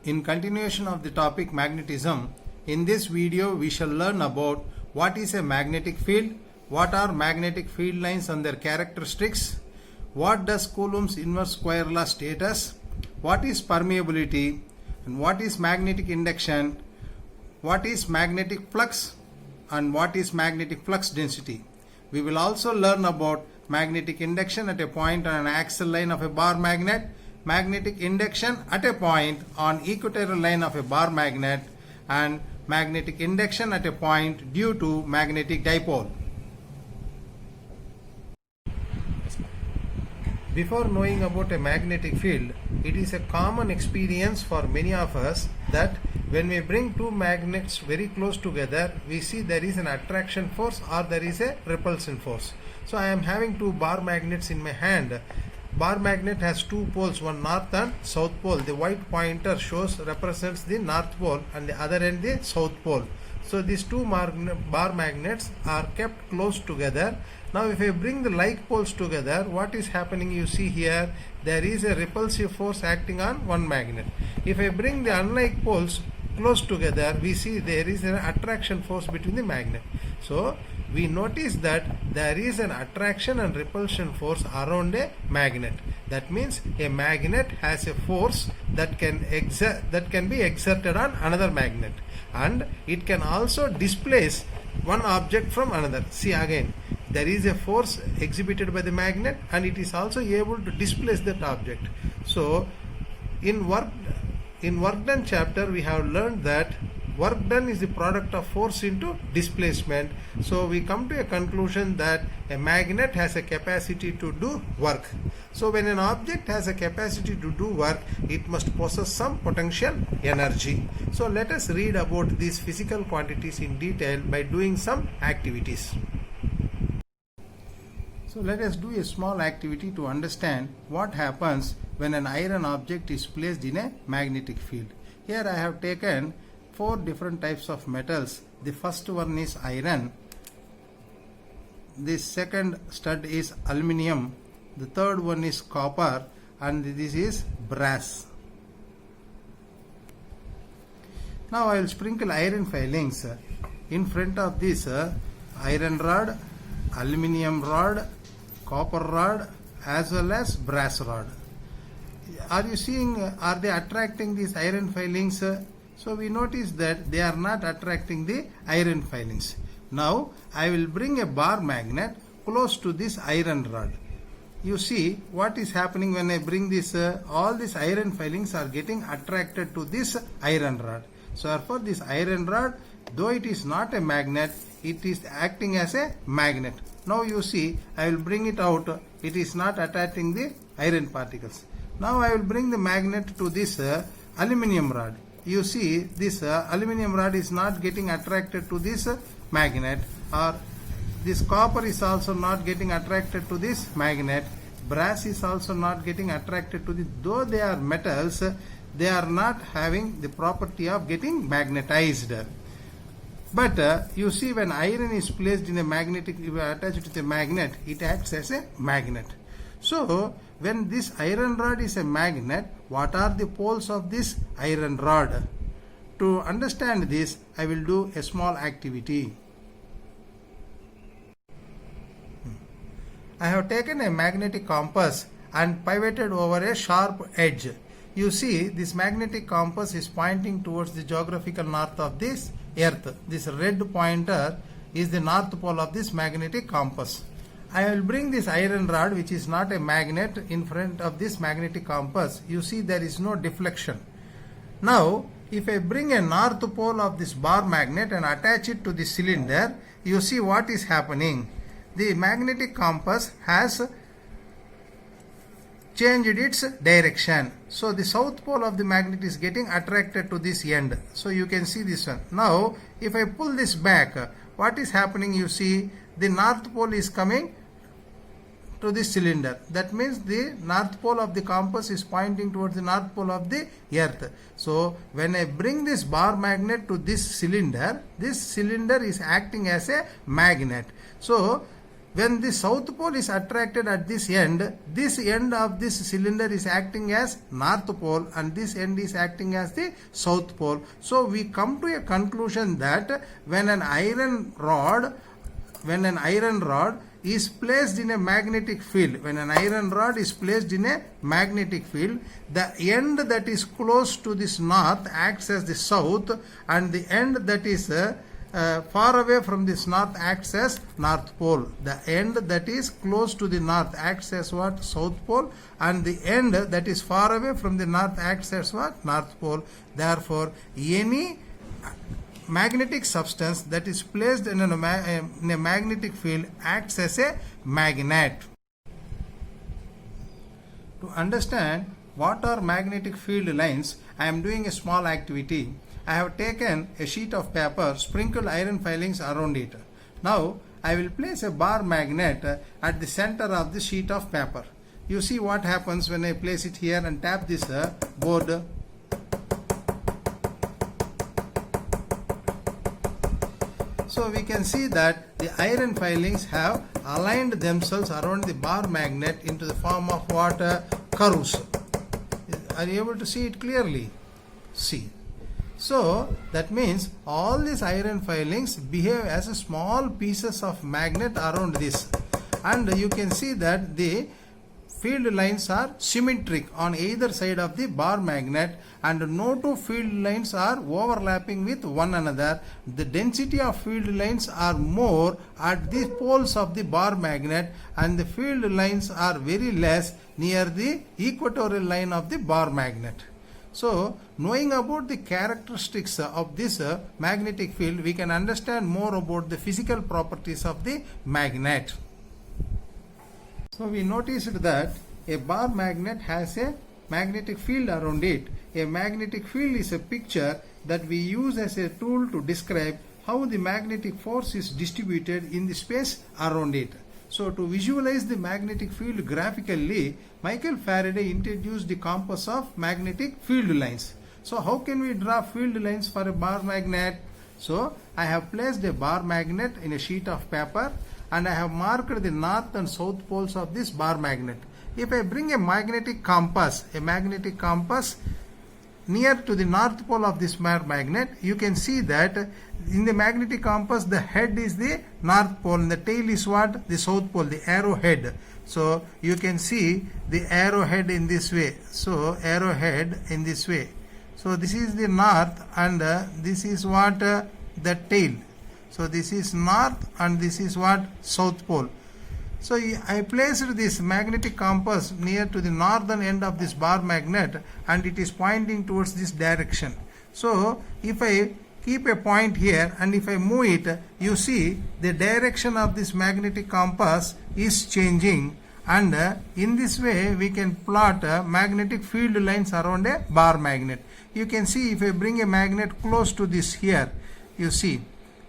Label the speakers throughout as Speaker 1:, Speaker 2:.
Speaker 1: In continuation of the topic magnetism, in this video we shall learn about what is a magnetic field, what are magnetic field lines and their characteristics, what does Coulomb's inverse square law state us, what is permeability, and what is magnetic induction, what is magnetic flux, and what is magnetic flux density. We will also learn about magnetic induction at a point on an axial line of a bar magnet, magnetic induction at a point on equatorial line of a bar magnet, and magnetic induction at a point due to magnetic dipole. Before knowing about a magnetic field, it is a common experience for many of us that when we bring two magnets very close together, we see there is an attraction force or there is a repulsion force. So I am having two bar magnets in my hand. Bar magnet has two poles, one north and south pole. The white pointer represents the north pole and the other end the south pole. So these two bar magnets are kept close together. Now if I bring the like poles together, what is happening? You see here, there is a repulsive force acting on one magnet. If I bring the unlike poles close together, we see there is an attraction force between the magnet. So we notice that there is an attraction and repulsion force around a magnet. That means a magnet has a force that can be exerted on another magnet, and it can also displace one object from another. See again, there is a force exhibited by the magnet and it is also able to displace that object. So in work done chapter we have learned that work done is the product of force into displacement. So we come to a conclusion that a magnet has a capacity to do work. So when an object has a capacity to do work, it must possess some potential energy. So let us read about these physical quantities in detail by doing some activities. So let us do a small activity to understand what happens when an iron object is placed in a magnetic field. Here I have taken 4 different types of metals. The first one is iron, the second stud is aluminium, the third one is copper, and this is brass. Now I will sprinkle iron filings in front of this iron rod, aluminium rod, copper rod as well as brass rod. Are you seeing, are they attracting these iron filings? So we notice that they are not attracting the iron filings. Now I will bring a bar magnet close to this iron rod. You see what is happening when I bring this, all these iron filings are getting attracted to this iron rod. So therefore this iron rod, though it is not a magnet, it is acting as a magnet. Now you see, I will bring it out, it is not attaching the iron particles. Now I will bring the magnet to this aluminium rod. You see this aluminium rod is not getting attracted to this magnet, or this copper is also not getting attracted to this magnet. Brass is also not getting attracted to this. Though they are metals, they are not having the property of getting magnetized. But you see, when iron is placed in a magnetic, attached to the magnet, it acts as a magnet. So when this iron rod is a magnet, what are the poles of this iron rod? To understand this, I will do a small activity. I have taken a magnetic compass and pivoted over a sharp edge. You see, this magnetic compass is pointing towards the geographical north of this earth. This red pointer is the north pole of this magnetic compass. I will bring this iron rod, which is not a magnet, in front of this magnetic compass. You see there is no deflection. Now if I bring a north pole of this bar magnet and attach it to the cylinder, you see what is happening. The magnetic compass has changed its direction. So the south pole of the magnet is getting attracted to this end. So you can see this one. Now if I pull this back, what is happening? You see the north pole is coming to this cylinder. That means the north pole of the compass is pointing towards the north pole of the earth. So when I bring this bar magnet to this cylinder is acting as a magnet. So when the south pole is attracted at this end of this cylinder is acting as north pole and this end is acting as the south pole. So we come to a conclusion that when an iron rod is placed in a magnetic field, the end that is close to this north acts as the south, and the end that is far away from this north acts as north pole. The end that is close to the north acts as what? South pole, and the end that is far away from the north acts as what? North pole. Therefore, any magnetic substance that is placed in a magnetic field acts as a magnet. To understand what are magnetic field lines, I am doing a small activity. I have taken a sheet of paper, sprinkled iron filings around it. Now I will place a bar magnet at the center of the sheet of paper. You see what happens when I place it here and tap this board. So we can see that the iron filings have aligned themselves around the bar magnet into the form of what? Curves. Are you able to see it clearly? See. So that means all these iron filings behave as small pieces of magnet around this, and you can see that the field lines are symmetric on either side of the bar magnet, and no two field lines are overlapping with one another. The density of field lines are more at the poles of the bar magnet, and the field lines are very less near the equatorial line of the bar magnet. So, knowing about the characteristics of this magnetic field, we can understand more about the physical properties of the magnet. So, we noticed that a bar magnet has a magnetic field around it. A magnetic field is a picture that we use as a tool to describe how the magnetic force is distributed in the space around it. So, to visualize the magnetic field graphically, Michael Faraday introduced the compass of magnetic field lines. So, how can we draw field lines for a bar magnet? So, I have placed a bar magnet in a sheet of paper, and I have marked the north and south poles of this bar magnet. If I bring a magnetic compass near to the north pole of this bar magnet, you can see that in the magnetic compass the head is the north pole and the tail is what? The south pole, the arrowhead. So you can see the arrowhead in this way. So arrowhead in this way. So this is the north, and this is what? The tail. So this is north and this is what? South pole. So I placed this magnetic compass near to the northern end of this bar magnet, and it is pointing towards this direction. So if I keep a point here and if I move it, you see the direction of this magnetic compass is changing, and in this way we can plot magnetic field lines around a bar magnet. You can see if I bring a magnet close to this here, you see.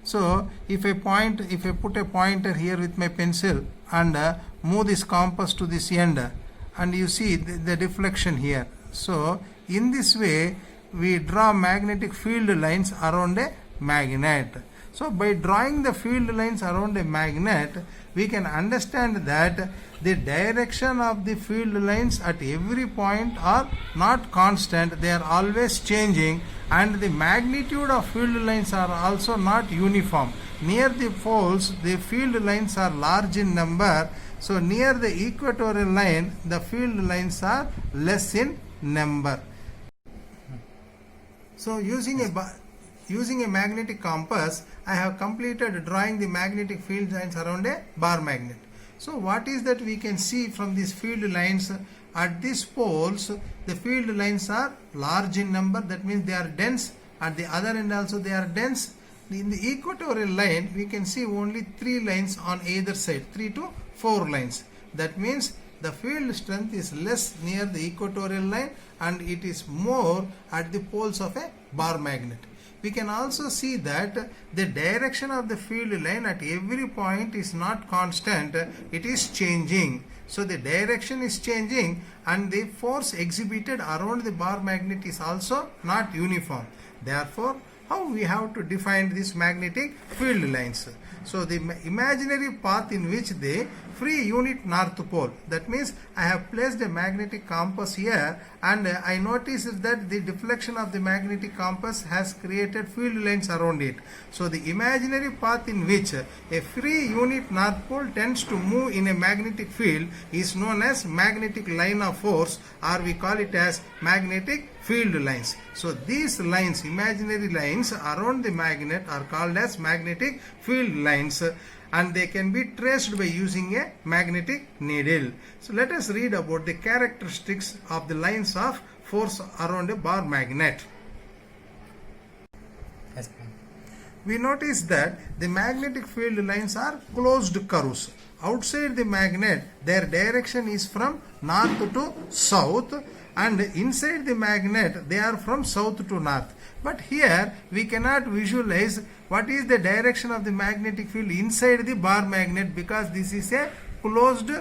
Speaker 1: So if I put a pointer here with my pencil and move this compass to this end, and you see the deflection here. So in this way we draw magnetic field lines around a magnet. So by drawing the field lines around a magnet, we can understand that the direction of the field lines at every point are not constant, they are always changing, and the magnitude of field lines are also not uniform. Near the poles, the field lines are large in number, so near the equatorial line, the field lines are less in number. So using a magnetic compass, I have completed drawing the magnetic field lines around a bar magnet. So what is that we can see from these field lines? At these poles, the field lines are large in number, that means they are dense. At the other end also they are dense. In the equatorial line, we can see only 3 lines on either side, 3 to 4 lines. That means the field strength is less near the equatorial line and it is more at the poles of a bar magnet. We can also see that the direction of the field line at every point is not constant, it is changing. So the direction is changing and the force exhibited around the bar magnet is also not uniform. Therefore, how we have to define these magnetic field lines. So the imaginary path in which the free unit north pole, that means I have placed a magnetic compass here, and I noticed that the deflection of the magnetic compass has created field lines around it. So the imaginary path in which a free unit north pole tends to move in a magnetic field is known as magnetic line of force, or we call it as magnetic field lines. So these lines, imaginary lines around the magnet, are called as magnetic field lines, and they can be traced by using a magnetic needle. So let us read about the characteristics of the lines of force around a bar magnet.
Speaker 2: Yes.
Speaker 1: We notice that the magnetic field lines are closed curves. Outside the magnet, their direction is from north to south, and inside the magnet they are from south to north. But here we cannot visualize what is the direction of the magnetic field inside the bar magnet, because this is a closed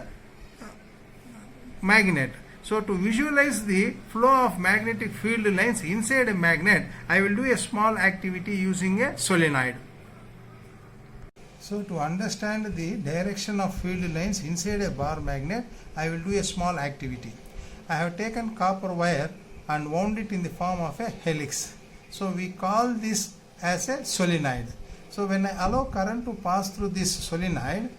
Speaker 1: magnet. So to visualize the flow of magnetic field lines inside a magnet, I will do a small activity using a solenoid. So to understand the direction of field lines inside a bar magnet, I will do a small activity. I have taken copper wire and wound it in the form of a helix. So we call this as a solenoid. So when I allow current to pass through this solenoid,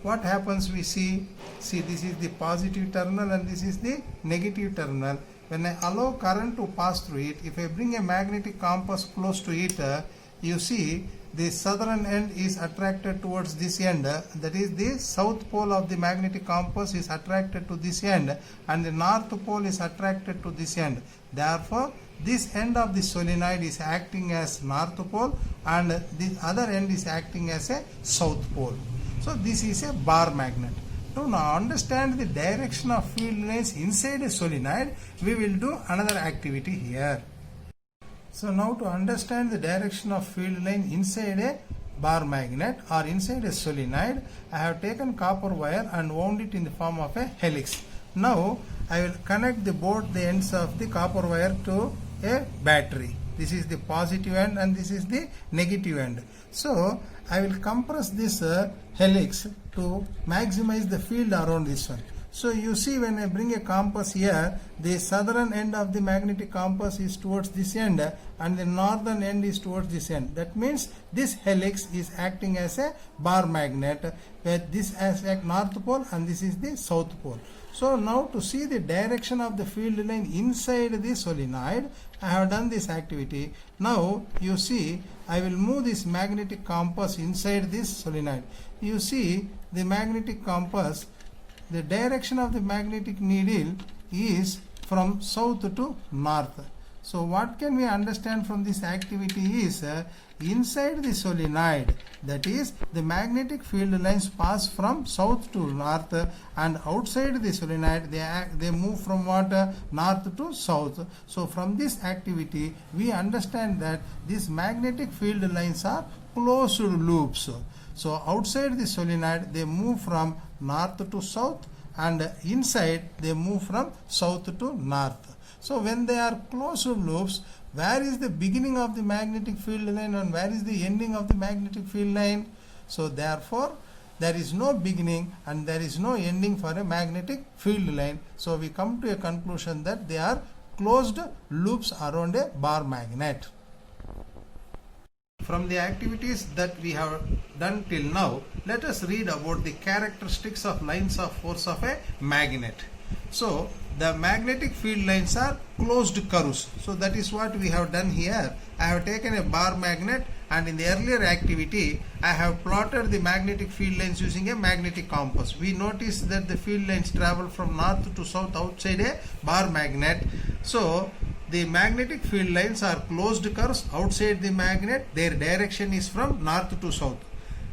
Speaker 1: what happens we see this is the positive terminal and this is the negative terminal. When I allow current to pass through it, if I bring a magnetic compass close to it, you see the southern end is attracted towards this end, that is the south pole of the magnetic compass is attracted to this end, and the north pole is attracted to this end. Therefore this end of the solenoid is acting as north pole and the other end is acting as a south pole. So this is a bar magnet. To now understand the direction of field lines inside a solenoid, we will do another activity here. So now to understand the direction of field line inside a bar magnet or inside a solenoid, I have taken copper wire and wound it in the form of a helix. Now I will connect both the ends of the copper wire to a battery. This is the positive end and this is the negative end. So I will compress this helix to maximize the field around this one. So you see, when I bring a compass here, the southern end of the magnetic compass is towards this end and the northern end is towards this end. That means this helix is acting as a bar magnet, where this is at north pole and this is the south pole. So now to see the direction of the field line inside the solenoid, I have done this activity. Now you see, I will move this magnetic compass inside this solenoid. You see the magnetic compass, the direction of the magnetic needle is from south to north. So what can we understand from this activity is inside the solenoid, that is the magnetic field lines pass from south to north, and outside the solenoid they move from what, north to south. So from this activity we understand that these magnetic field lines are closed loops. So outside the solenoid they move from north to south, and inside they move from south to north. So when they are closed loops, where is the beginning of the magnetic field line and where is the ending of the magnetic field line? So therefore there is no beginning and there is no ending for a magnetic field line. So we come to a conclusion that they are closed loops around a bar magnet. From the activities that we have done till now, let us read about the characteristics of lines of force of a magnet. So the magnetic field lines are closed curves. So that is what we have done here. I have taken a bar magnet, and in the earlier activity I have plotted the magnetic field lines using a magnetic compass. We notice that the field lines travel from north to south outside a bar magnet. So the magnetic field lines are closed curves outside the magnet. Their direction is from north to south.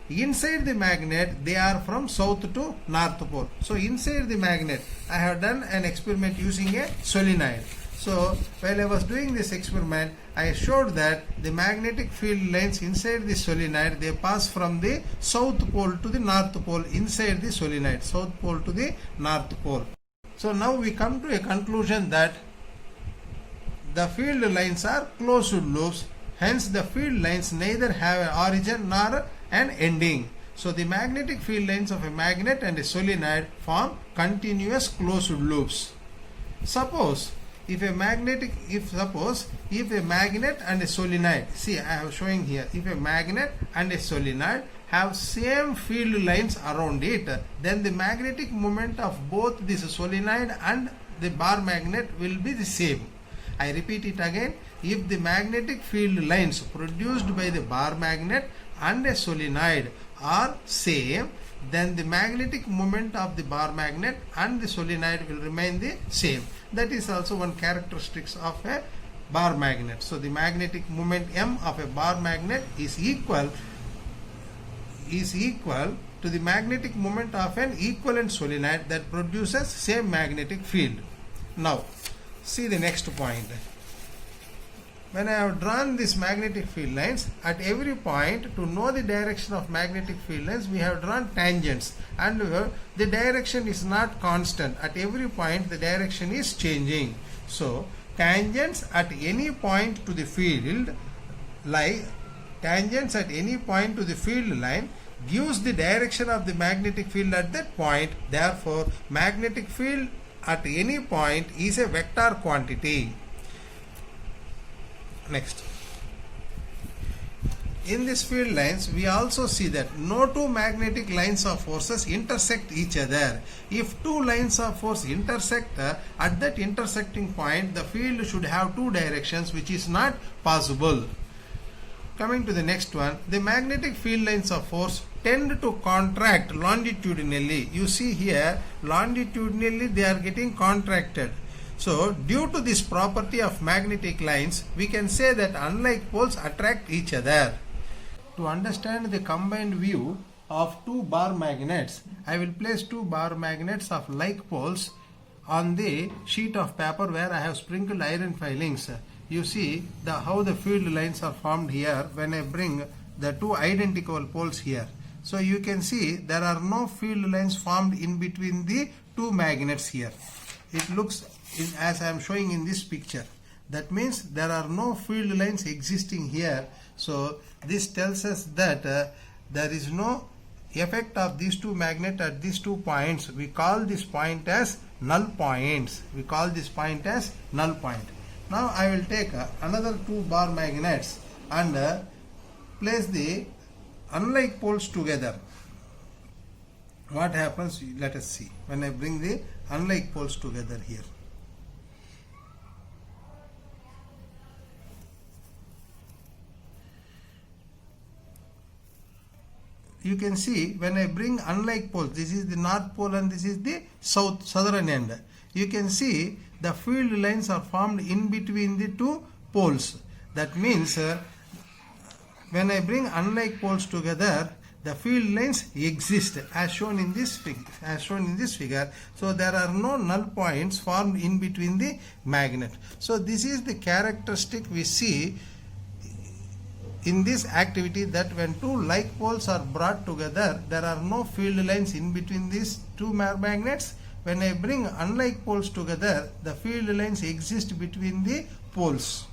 Speaker 1: Inside the magnet they are from south to north pole. So inside the magnet I have done an experiment using a solenoid. So while I was doing this experiment, I showed that the magnetic field lines inside the solenoid, they pass from the south pole to the north pole inside the solenoid, south pole to the north pole. So now we come to a conclusion that the field lines are closed loops Hence the field lines neither have an origin nor an ending. So the magnetic field lines of a magnet and a solenoid form continuous closed loops. Suppose if a magnet and a solenoid, see I am showing here, if a magnet and a solenoid have same field lines around it, then the magnetic moment of both this solenoid and the bar magnet will be the same. I repeat it again. If the magnetic field lines produced by the bar magnet and a solenoid are same, then the magnetic moment of the bar magnet and the solenoid will remain the same. That is also one characteristics of a bar magnet. So the magnetic moment M of a bar magnet is equal to the magnetic moment of an equivalent solenoid that produces same magnetic field. Now see the next point. When I have drawn these magnetic field lines, at every point to know the direction of magnetic field lines we have drawn tangents, and the direction is not constant. At every point the direction is changing. So tangents at any point to the field line gives the direction of the magnetic field at that point. Therefore magnetic field at any point is a vector quantity. Next, in these field lines we also see that no two magnetic lines of forces intersect each other. If two lines of force intersect, at that intersecting point the field should have two directions, which is not possible. Coming to the next one, the magnetic field lines of force tend to contract longitudinally. You see here, longitudinally they are getting contracted. So due to this property of magnetic lines, we can say that unlike poles attract each other. To understand the combined view of two bar magnets, I will place two bar magnets of like poles on the sheet of paper where I have sprinkled iron filings. You see how the field lines are formed here when I bring the two identical poles here. So you can see there are no field lines formed in between the two magnets here. It looks as I am showing in this picture. That means there are no field lines existing here. So this tells us that there is no effect of these two magnets at these 2 points. We call this point as null points. Now I will take another 2 bar magnets and place the unlike poles together. What happens? Let us see when I bring the unlike poles together here. You can see when I bring unlike poles, this is the north pole and this is the southern end. You can see the field lines are formed in between the 2 poles. That means when I bring unlike poles together, the field lines exist as shown in this figure. So there are no null points formed in between the magnet. So this is the characteristic we see in this activity, that when 2 like poles are brought together, there are no field lines in between these 2 magnets. When I bring unlike poles together, the field lines exist between the poles.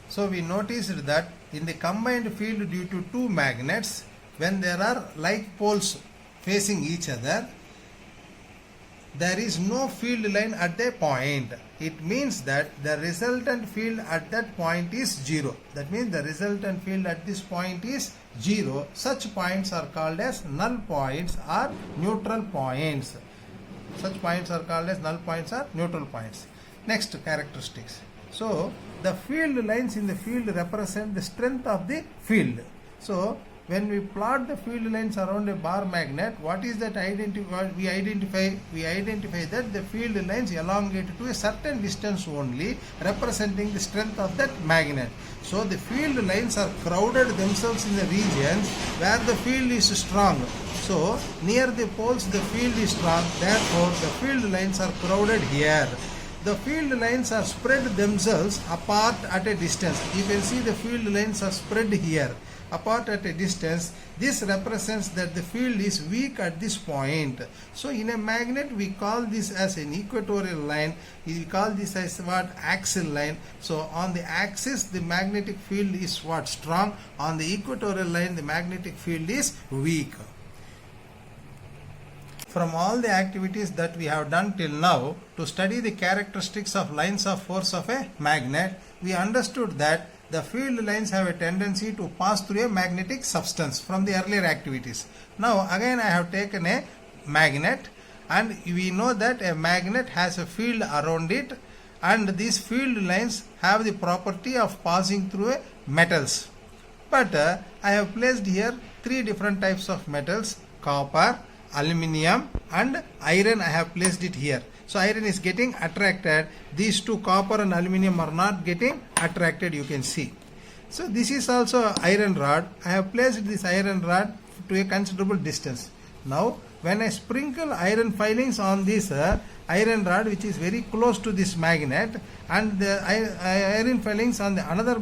Speaker 1: So we noticed that in the combined field due to 2 magnets, when there are like poles facing each other, there is no field line at a point. It means that the resultant field at that point is 0. That means the resultant field at this point is 0. Such points are called as null points or neutral points. Such points are called as null points or neutral points. Next characteristics. So the field lines in the field represent the strength of the field. So when we plot the field lines around a bar magnet, what is that we identify that the field lines elongate to a certain distance only, representing the strength of that magnet. So the field lines are crowded themselves in the regions where the field is strong. So near the poles the field is strong, therefore the field lines are crowded here. The field lines are spread themselves apart at a distance. You can see the field lines are spread here. apart at a distance, this represents that the field is weak at this point. So in a magnet we call this as an equatorial line, we call this as what, axial line. So on the axis the magnetic field is what, strong, on the equatorial line the magnetic field is weak. From all the activities that we have done till now to study the characteristics of lines of force of a magnet, we understood that the field lines have a tendency to pass through a magnetic substance from the earlier activities. Now again I have taken a magnet, and we know that a magnet has a field around it, and these field lines have the property of passing through metals. But I have placed here three different types of metals: copper, aluminium and iron. I have placed it here. So iron is getting attracted. These two, copper and aluminium, are not getting attracted, you can see. So this is also iron rod. I have placed this iron rod to a considerable distance. Now when I sprinkle iron filings on this iron rod, which is very close to this magnet, and the iron filings on the another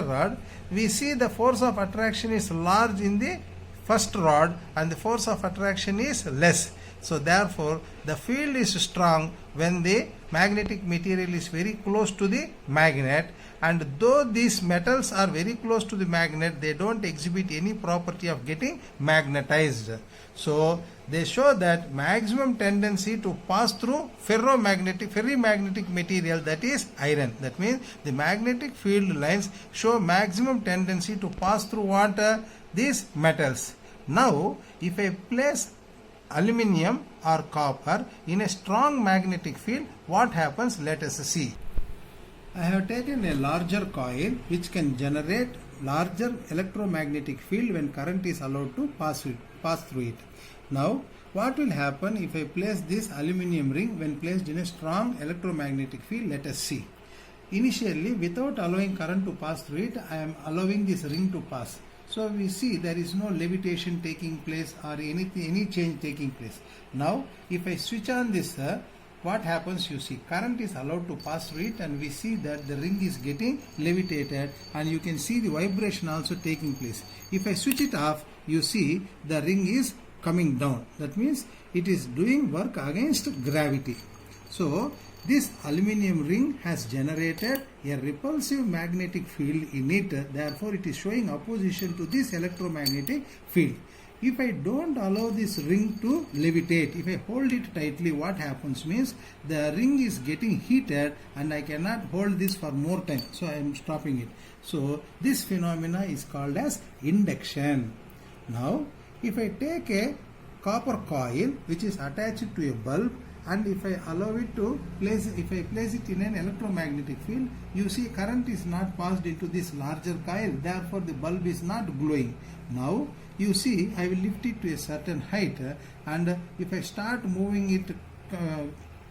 Speaker 1: rod, we see the force of attraction is large in the first rod and the force of attraction is less. So therefore the field is strong when the magnetic material is very close to the magnet, and though these metals are very close to the magnet, they don't exhibit any property of getting magnetized. So they show that maximum tendency to pass through ferrimagnetic material, that is iron. That means the magnetic field lines show maximum tendency to pass through what? These metals. Now if I place aluminium or copper in a strong magnetic field, what happens? Let us see. I have taken a larger coil which can generate larger electromagnetic field when current is allowed to pass through it. Now what will happen if I place this aluminium ring when placed in a strong electromagnetic field? Let us see. Initially, without allowing current to pass through it, I am allowing this ring to pass. So we see there is no levitation taking place or any change taking place. Now if I switch on this, what happens? You see current is allowed to pass through it, and we see that the ring is getting levitated, and you can see the vibration also taking place. If I switch it off, you see the ring is coming down. That means it is doing work against gravity. So this aluminium ring has generated a repulsive magnetic field in it, therefore it is showing opposition to this electromagnetic field. If I don't allow this ring to levitate, if I hold it tightly, what happens means the ring is getting heated and I cannot hold this for more time, so I am stopping it. So this phenomena is called as induction. Now if I take a copper coil which is attached to a bulb, and if I allow it to place it in an electromagnetic field, you see current is not passed into this larger coil, therefore the bulb is not glowing. Now you see I will lift it to a certain height, and if I start moving it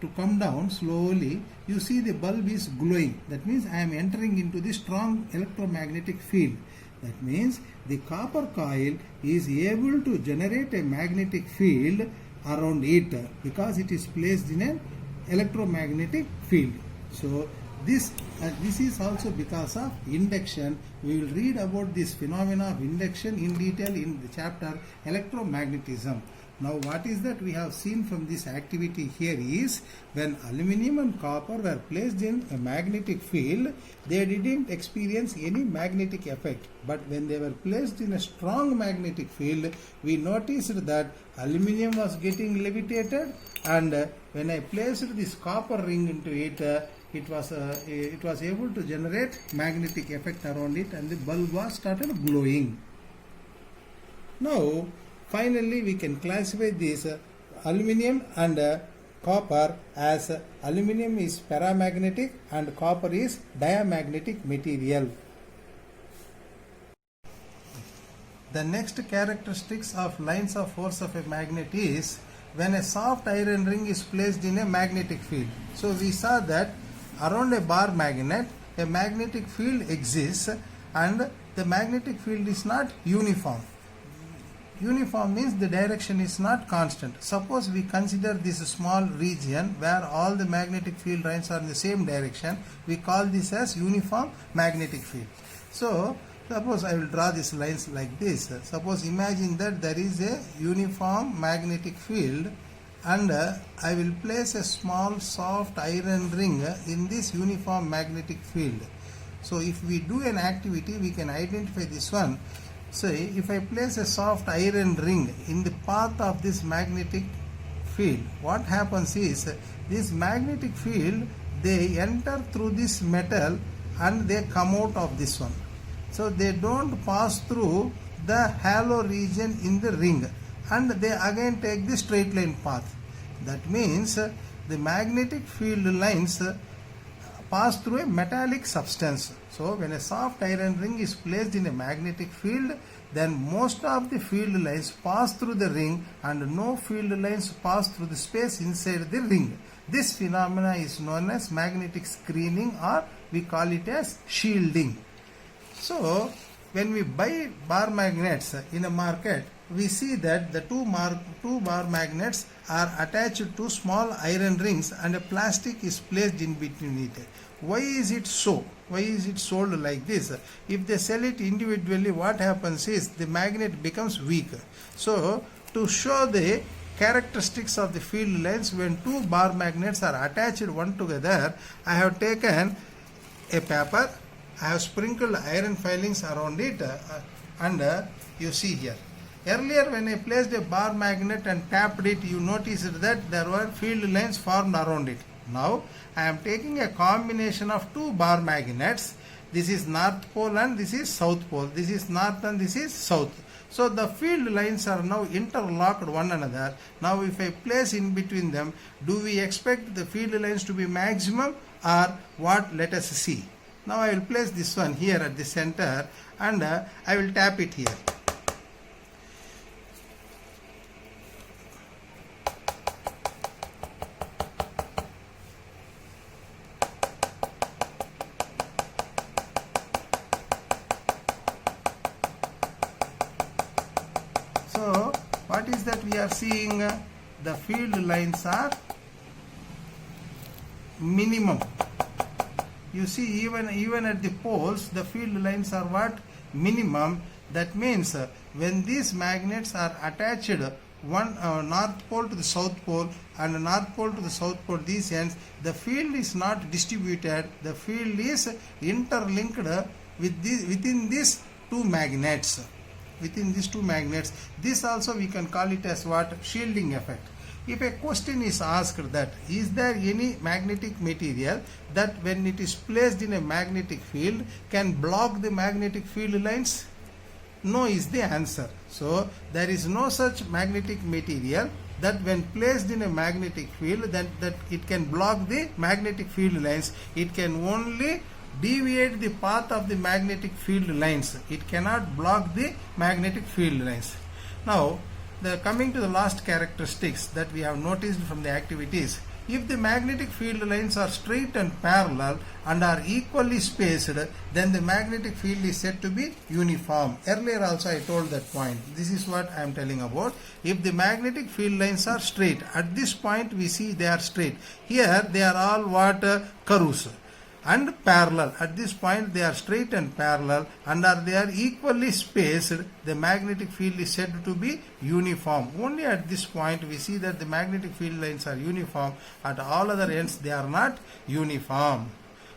Speaker 1: to come down slowly, you see the bulb is glowing. That means I am entering into the strong electromagnetic field. That means the copper coil is able to generate a magnetic field around it because it is placed in an electromagnetic field. So this is also because of induction. We will read about this phenomena of induction in detail in the chapter electromagnetism. Now what is that we have seen from this activity here is, when aluminium and copper were placed in a magnetic field, they didn't experience any magnetic effect. But when they were placed in a strong magnetic field, we noticed that aluminium was getting levitated, and when I placed this copper ring into it, it was able to generate magnetic effect around it, and the bulb was started glowing. Now finally we can classify this aluminium and copper as aluminium is paramagnetic and copper is diamagnetic material. The next characteristics of lines of force of a magnet is when a soft iron ring is placed in a magnetic field. So we saw that around a bar magnet a magnetic field exists, and the magnetic field is not uniform. Uniform means the direction is not constant. Suppose we consider this small region where all the magnetic field lines are in the same direction. We call this as uniform magnetic field. So Suppose I will draw these lines like this. Suppose imagine that there is a uniform magnetic field, and I will place a small soft iron ring in this uniform magnetic field. So if we do an activity, we can identify this one. So if I place a soft iron ring in the path of this magnetic field, what happens is this magnetic field, they enter through this metal and they come out of this one. So they don't pass through the halo region in the ring, and they again take the straight line path. That means the magnetic field lines pass through a metallic substance. So when a soft iron ring is placed in a magnetic field, then most of the field lines pass through the ring and no field lines pass through the space inside the ring. This phenomena is known as magnetic screening, or we call it as shielding. So when we buy bar magnets in a market, we see that the two bar magnets are attached to small iron rings and a plastic is placed in between it. Why is it so? Why is it sold like this? If they sell it individually, what happens is the magnet becomes weak. So to show the characteristics of the field lines when two bar magnets are attached one together, I have taken a paper, I have sprinkled iron filings around it, and you see here. Earlier when I placed a bar magnet and tapped it, you noticed that there were field lines formed around it. Now I am taking a combination of two bar magnets. This is north pole and this is south pole. This is north and this is south. So the field lines are now interlocked one another. Now if I place in between them, do we expect the field lines to be maximum or what? Let us see. Now I will place this one here at the center, and I will tap it here. So what is that we are seeing? The field lines are minimum. You see, even at the poles, the field lines are what? Minimum. That means when these magnets are attached, one north pole to the south pole and north pole to the south pole, these ends, the field is not distributed. The field is interlinked within these two magnets. Within these two magnets, this also we can call it as what? Shielding effect. If a question is asked that is there any magnetic material that when it is placed in a magnetic field can block the magnetic field lines? No is the answer. So there is no such magnetic material that when placed in a magnetic field that it can block the magnetic field lines. It can only deviate the path of the magnetic field lines. It cannot block the magnetic field lines. Now coming to the last characteristics that we have noticed from the activities. If the magnetic field lines are straight and parallel and are equally spaced, then the magnetic field is said to be uniform. Earlier also I told that point. This is what I am telling about. If the magnetic field lines are straight, at this point we see they are straight. Here they are all what? Curves. And parallel. At this point they are straight and parallel, and they are equally spaced. The magnetic field is said to be uniform. Only at this point we see that the magnetic field lines are uniform. At all other ends they are not uniform.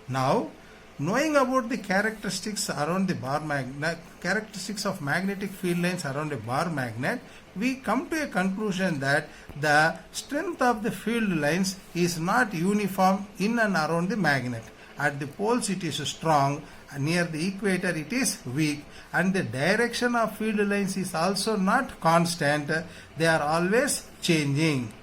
Speaker 1: Now knowing about the characteristics around the bar magnet, characteristics of magnetic field lines around a bar magnet, we come to a conclusion that the strength of the field lines is not uniform in and around the magnet. At the poles it is strong, near the equator it is weak, and the direction of field lines is also not constant. They are always changing.